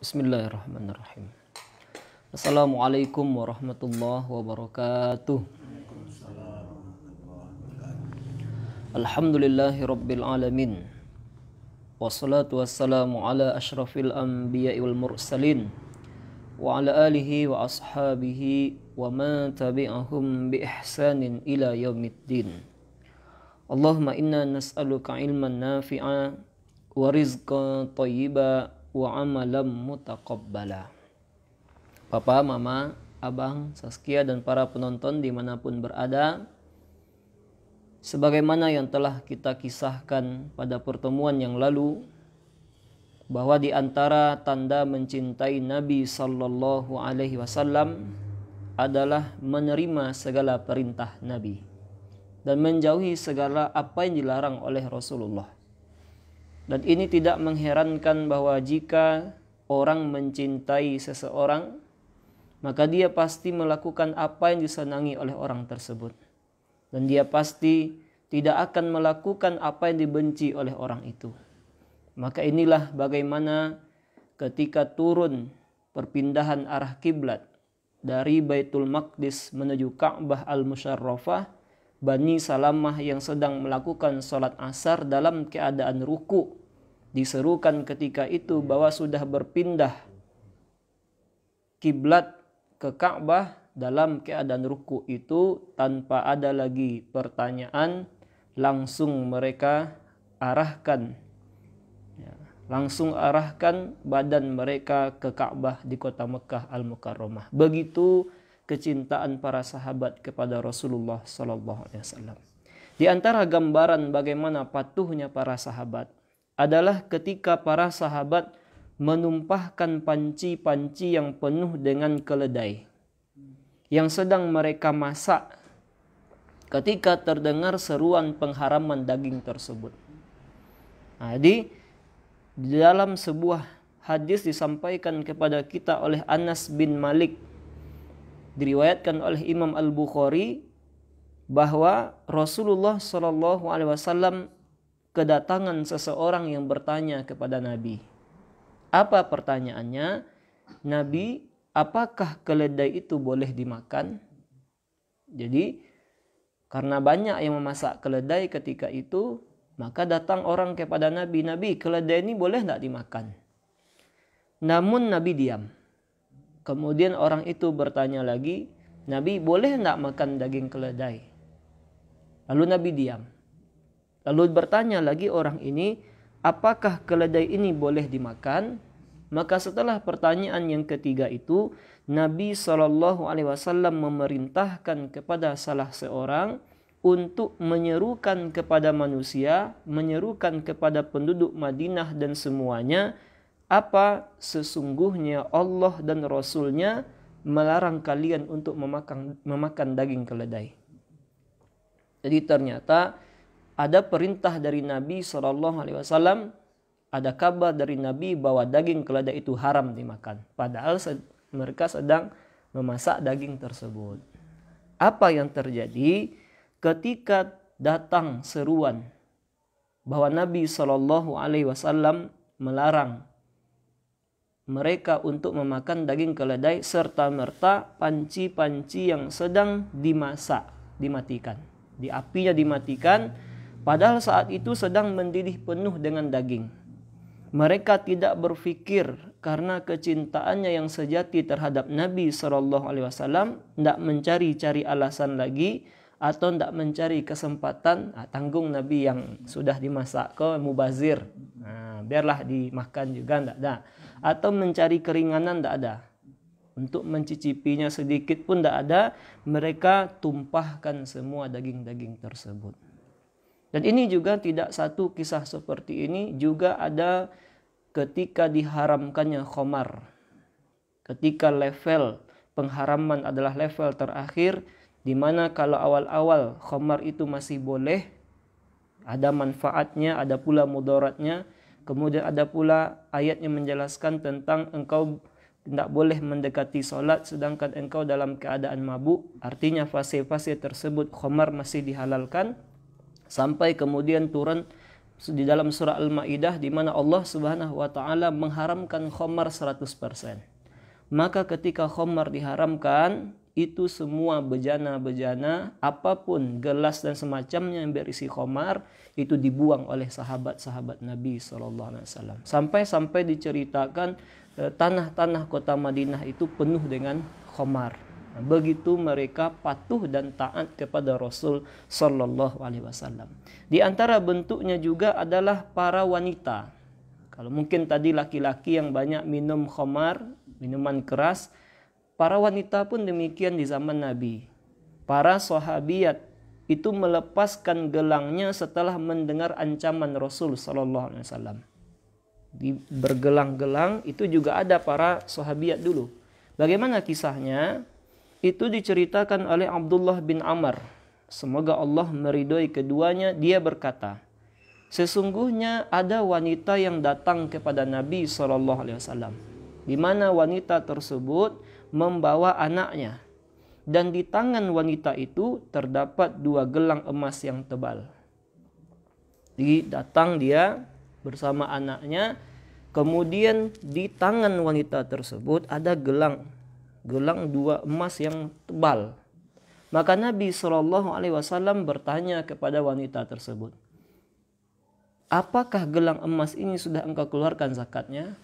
Bismillahirrahmanirrahim. Assalamualaikum warahmatullahi wabarakatuh. Alhamdulillahi rabbil alamin. Wassalatu wassalamu ala ashrafil anbiya'i wal mursalin wa ala alihi wa ashabihi wa man tabi'ahum bi ihsanin ila yaumiddin. Allahumma inna nas'aluka ilman nafi'a wa rizqan thayyiba wa amalam mutaqabbala. Papa, Mama, Abang, Saskia dan para penonton dimanapun berada, sebagaimana yang telah kita kisahkan pada pertemuan yang lalu, bahwa di antara tanda mencintai Nabi Sallallahu Alaihi Wasallam adalah menerima segala perintah Nabi dan menjauhi segala apa yang dilarang oleh Rasulullah. Dan ini tidak mengherankan bahwa jika orang mencintai seseorang, maka dia pasti melakukan apa yang disenangi oleh orang tersebut. Dan dia pasti tidak akan melakukan apa yang dibenci oleh orang itu. Maka inilah bagaimana ketika turun perpindahan arah kiblat dari Baitul Maqdis menuju Ka'bah Al-Musyarrafah, Bani Salamah yang sedang melakukan sholat asar dalam keadaan ruku' diserukan ketika itu bahwa sudah berpindah kiblat ke Ka'bah dalam keadaan ruku' itu tanpa ada lagi pertanyaan, langsung mereka arahkan badan mereka ke Ka'bah di kota Mekah Al-Mukarramah. Begitu kecintaan para sahabat kepada Rasulullah sallallahu alaihi wasallam. Di antara gambaran bagaimana patuhnya para sahabat adalah ketika para sahabat menumpahkan panci-panci yang penuh dengan keledai yang sedang mereka masak ketika terdengar seruan pengharaman daging tersebut. Di dalam sebuah hadis disampaikan kepada kita oleh Anas bin Malik, diriwayatkan oleh Imam Al-Bukhari, bahwa Rasulullah SAW kedatangan seseorang yang bertanya kepada Nabi. Apa pertanyaannya? Nabi, apakah keledai itu boleh dimakan? Jadi karena banyak yang memasak keledai ketika itu, maka datang orang kepada Nabi. Nabi, keledai ini boleh tidak dimakan? Namun Nabi diam. Kemudian orang itu bertanya lagi, Nabi, boleh tidak makan daging keledai? Lalu Nabi diam. Lalu bertanya lagi orang ini, apakah keledai ini boleh dimakan? Maka setelah pertanyaan yang ketiga itu, Nabi SAW memerintahkan kepada salah seorang untuk menyerukan kepada manusia, menyerukan kepada penduduk Madinah dan semuanya, apa sesungguhnya Allah dan Rasulnya melarang kalian untuk memakan daging keledai. Jadi ternyata ada perintah dari Nabi SAW, ada kabar dari Nabi bahwa daging keledai itu haram dimakan. Padahal mereka sedang memasak daging tersebut. Apa yang terjadi ketika datang seruan bahwa Nabi SAW melarang mereka untuk memakan daging keledai, serta merta panci-panci yang sedang dimasak dimatikan. Di apinya dimatikan, padahal saat itu sedang mendidih penuh dengan daging. Mereka tidak berfikir karena kecintaannya yang sejati terhadap Nabi SAW, tidak mencari-cari alasan lagi atau tidak mencari kesempatan, tanggung Nabi yang sudah dimasak ke mubazir, biarlah dimakan juga, tidak ada. Atau mencari keringanan, tidak ada. Untuk mencicipinya sedikit pun tidak ada. Mereka tumpahkan semua daging-daging tersebut. Dan ini juga tidak satu kisah seperti ini, juga ada ketika diharamkannya khamar. Ketika level pengharaman adalah level terakhir, di mana kalau awal-awal khamar itu masih boleh, ada manfaatnya, ada pula mudaratnya. Kemudian ada pula ayat yang menjelaskan tentang engkau tidak boleh mendekati solat sedangkan engkau dalam keadaan mabuk. Artinya fase-fase tersebut khamar masih dihalalkan. Sampai kemudian turun di dalam surah Al-Maidah di mana Allah Subhanahu wa taala mengharamkan khamar 100%. Maka ketika khamar diharamkan, itu semua bejana-bejana, apapun gelas dan semacamnya yang berisi khamar itu dibuang oleh sahabat-sahabat Nabi SAW. Sampai diceritakan tanah-tanah kota Madinah itu penuh dengan khamar. Nah, begitu mereka patuh dan taat kepada Rasul Sallallahu Alaihi Wasallam. Di antara bentuknya juga adalah para wanita. Kalau mungkin tadi laki-laki yang banyak minum khamar, minuman keras, para wanita pun demikian di zaman Nabi. Para sahabiat itu melepaskan gelangnya setelah mendengar ancaman Rasul Sallallahu Alaihi Wasallam. Di bergelang-gelang itu juga ada para sahabiat dulu. Bagaimana kisahnya? Itu diceritakan oleh Abdullah bin Amr. Semoga Allah meridhoi keduanya. Dia berkata, sesungguhnya ada wanita yang datang kepada Nabi SAW, di mana wanita tersebut membawa anaknya, dan di tangan wanita itu terdapat 2 gelang emas yang tebal. Jadi datang dia bersama anaknya, kemudian di tangan wanita tersebut ada gelang 2 emas yang tebal. Maka Nabi SAW bertanya kepada wanita tersebut, apakah gelang emas ini sudah engkau keluarkan zakatnya?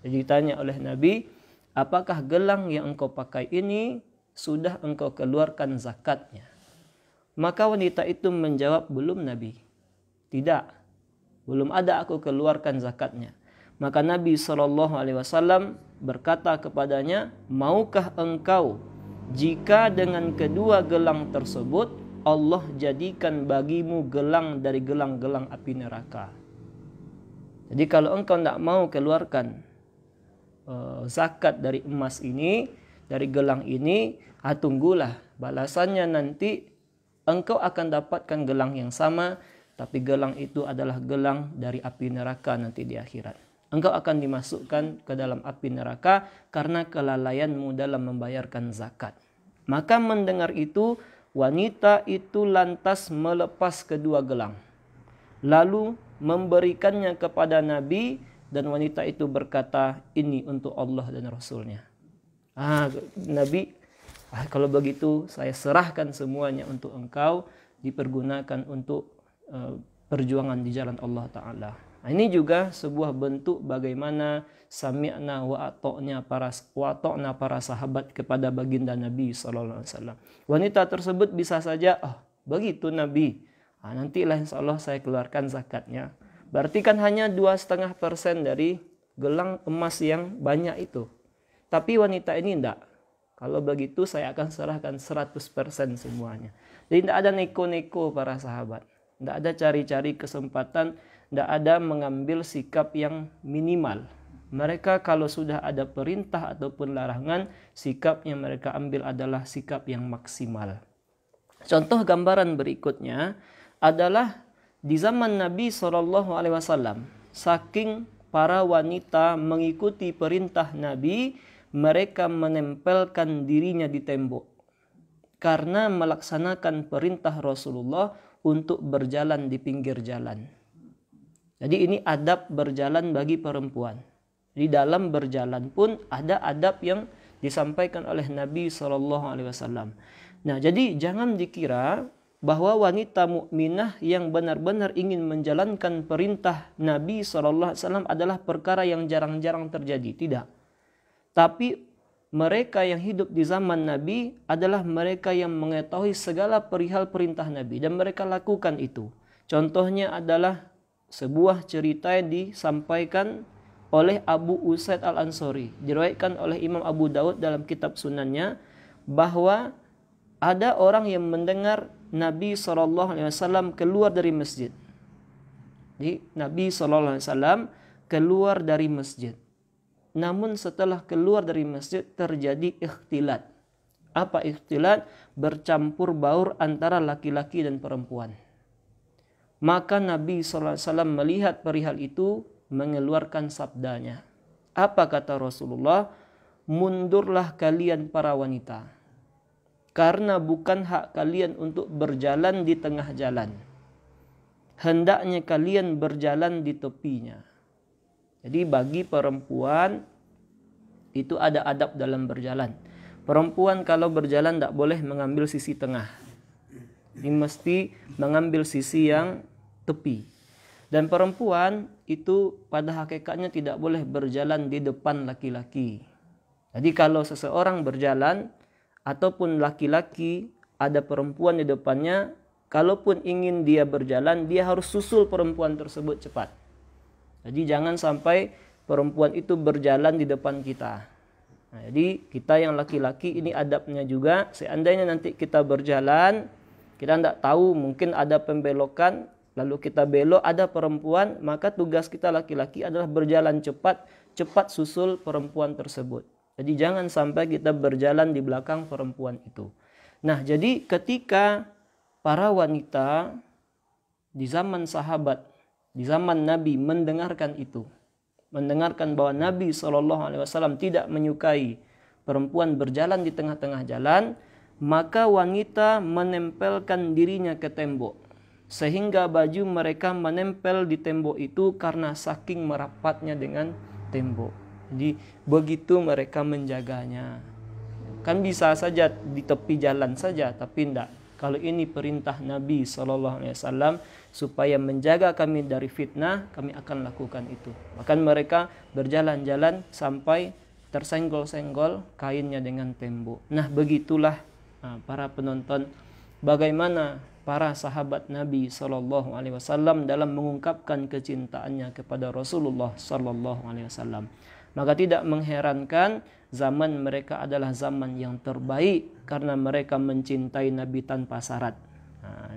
Jadi ditanya oleh Nabi, apakah gelang yang engkau pakai ini sudah engkau keluarkan zakatnya? Maka wanita itu menjawab, belum Nabi. Tidak, belum ada aku keluarkan zakatnya. Maka Nabi SAW berkata kepadanya, maukah engkau jika dengan kedua gelang tersebut Allah jadikan bagimu gelang dari gelang-gelang api neraka? Jadi kalau engkau tidak mau keluarkan zakat dari emas ini, dari gelang ini, tunggulah balasannya nanti engkau akan dapatkan gelang yang sama, tapi gelang itu adalah gelang dari api neraka nanti di akhirat. Engkau akan dimasukkan ke dalam api neraka karena kelalaianmu dalam membayarkan zakat. Maka mendengar itu, wanita itu lantas melepas kedua gelang, lalu memberikannya kepada Nabi, dan wanita itu berkata, ini untuk Allah dan Rasulnya. Nabi, kalau begitu saya serahkan semuanya untuk engkau, dipergunakan untuk perjuangan di jalan Allah Ta'ala. Nah, ini juga sebuah bentuk bagaimana sami'na wa ata'na para sahabat kepada baginda Nabi SAW. Wanita tersebut bisa saja, begitu Nabi, nantilah insya Allah saya keluarkan zakatnya. Berarti kan hanya 2,5% dari gelang emas yang banyak itu. Tapi wanita ini tidak. Kalau begitu saya akan serahkan 100% semuanya. Jadi tidak ada neko-neko para sahabat. Tidak ada cari-cari kesempatan, tidak ada mengambil sikap yang minimal. Mereka kalau sudah ada perintah ataupun larangan, sikap yang mereka ambil adalah sikap yang maksimal. Contoh gambaran berikutnya adalah di zaman Nabi SAW, saking para wanita mengikuti perintah Nabi, mereka menempelkan dirinya di tembok karena melaksanakan perintah Rasulullah untuk berjalan di pinggir jalan. Jadi ini adab berjalan bagi perempuan. Di dalam berjalan pun ada adab yang disampaikan oleh Nabi SAW. Nah, jadi jangan dikira bahwa wanita mukminah yang benar-benar ingin menjalankan perintah Nabi SAW adalah perkara yang jarang-jarang terjadi. Tidak. Tapi mereka yang hidup di zaman Nabi adalah mereka yang mengetahui segala perihal perintah Nabi dan mereka lakukan itu. Contohnya adalah sebuah cerita yang disampaikan oleh Abu Usaid Al-Ansari, diriwayatkan oleh Imam Abu Daud dalam kitab sunannya, bahwa ada orang yang mendengar Nabi SAW keluar dari masjid. Jadi Nabi SAW keluar dari masjid. Namun setelah keluar dari masjid terjadi ikhtilat. Apa ikhtilat? Bercampur baur antara laki-laki dan perempuan. Maka Nabi SAW melihat perihal itu, mengeluarkan sabdanya. Apa kata Rasulullah? Mundurlah kalian para wanita, karena bukan hak kalian untuk berjalan di tengah jalan. hendaknya kalian berjalan di tepinya. Jadi bagi perempuan itu ada adab dalam berjalan. Perempuan kalau berjalan tidak boleh mengambil sisi tengah. Ini mesti mengambil sisi yang tepi. Dan perempuan itu pada hakikatnya tidak boleh berjalan di depan laki-laki. Jadi kalau seseorang berjalan ataupun laki-laki ada perempuan di depannya, kalaupun ingin dia berjalan, dia harus susul perempuan tersebut cepat. Jadi jangan sampai perempuan itu berjalan di depan kita. Nah, jadi kita yang laki-laki ini adabnya juga, seandainya nanti kita berjalan, kita tidak tahu mungkin ada pembelokan, lalu kita belok ada perempuan, maka tugas kita laki-laki adalah berjalan cepat susul perempuan tersebut. Jadi jangan sampai kita berjalan di belakang perempuan itu. Nah, jadi ketika para wanita di zaman sahabat, di zaman Nabi mendengarkan itu, mendengarkan bahwa Nabi SAW tidak menyukai perempuan berjalan di tengah-tengah jalan, maka wanita menempelkan dirinya ke tembok. Sehingga baju mereka menempel di tembok itu karena saking merapatnya dengan tembok. Jadi begitu mereka menjaganya. Kan bisa saja di tepi jalan saja, tapi tidak. Kalau ini perintah Nabi SAW supaya menjaga kami dari fitnah, kami akan lakukan itu. Bahkan mereka berjalan-jalan sampai tersenggol-senggol kainnya dengan tembok. Nah, begitulah para penonton, bagaimana para sahabat Nabi SAW dalam mengungkapkan kecintaannya kepada Rasulullah SAW. Maka tidak mengherankan zaman mereka adalah zaman yang terbaik karena mereka mencintai Nabi tanpa syarat.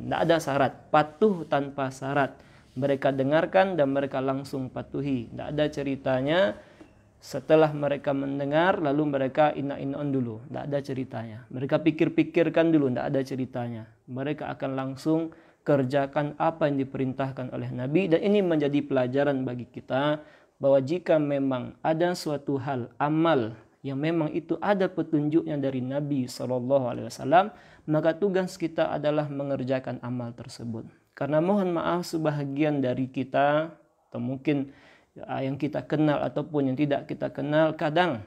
Tidak ada syarat, patuh tanpa syarat. Mereka dengarkan dan mereka langsung patuhi. Tidak ada ceritanya setelah mereka mendengar lalu mereka inak-inakan dulu. Tidak ada ceritanya. Mereka pikir-pikirkan dulu, tidak ada ceritanya. Mereka akan langsung kerjakan apa yang diperintahkan oleh Nabi. Dan ini menjadi pelajaran bagi kita bahwa jika memang ada suatu hal, amal yang memang itu ada petunjuknya dari Nabi SAW, maka tugas kita adalah mengerjakan amal tersebut. Karena mohon maaf, sebahagian dari kita atau mungkin yang kita kenal ataupun yang tidak kita kenal, kadang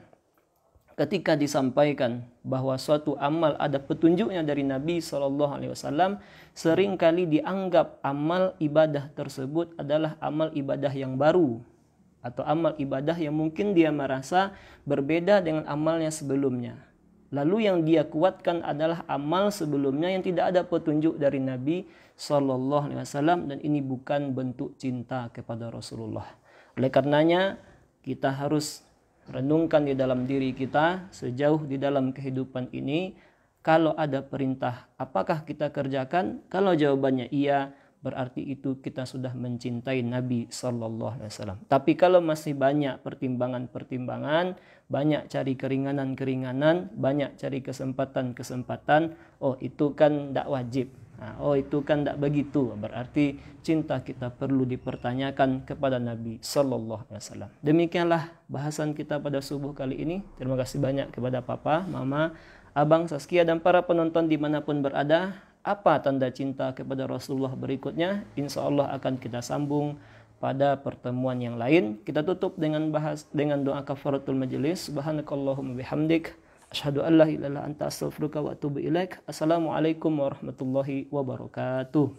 ketika disampaikan bahwa suatu amal ada petunjuknya dari Nabi SAW, seringkali dianggap amal ibadah tersebut adalah amal ibadah yang baru atau amal ibadah yang mungkin dia merasa berbeda dengan amalnya sebelumnya. Lalu yang dia kuatkan adalah amal sebelumnya yang tidak ada petunjuk dari Nabi SAW, dan ini bukan bentuk cinta kepada Rasulullah. Oleh karenanya kita harus renungkan di dalam diri kita sejauh di dalam kehidupan ini, kalau ada perintah apakah kita kerjakan? Kalau jawabannya iya, berarti itu kita sudah mencintai Nabi SAW. Tapi kalau masih banyak pertimbangan-pertimbangan, banyak cari keringanan-keringanan, banyak cari kesempatan-kesempatan, oh itu kan tidak wajib, oh itu kan tidak begitu, berarti cinta kita perlu dipertanyakan kepada Nabi SAW. Demikianlah bahasan kita pada subuh kali ini. Terima kasih banyak kepada Papa, Mama, Abang, Saskia, dan para penonton dimanapun berada. Apa tanda cinta kepada Rasulullah berikutnya? Insya Allah akan kita sambung pada pertemuan yang lain. Kita tutup dengan doa kafaratul majelis. Subhanakallahumma bihamdik, asyhadu an la ilaha illa anta, astaghfiruka wa atubu ilaik. Assalamualaikum warahmatullahi wabarakatuh.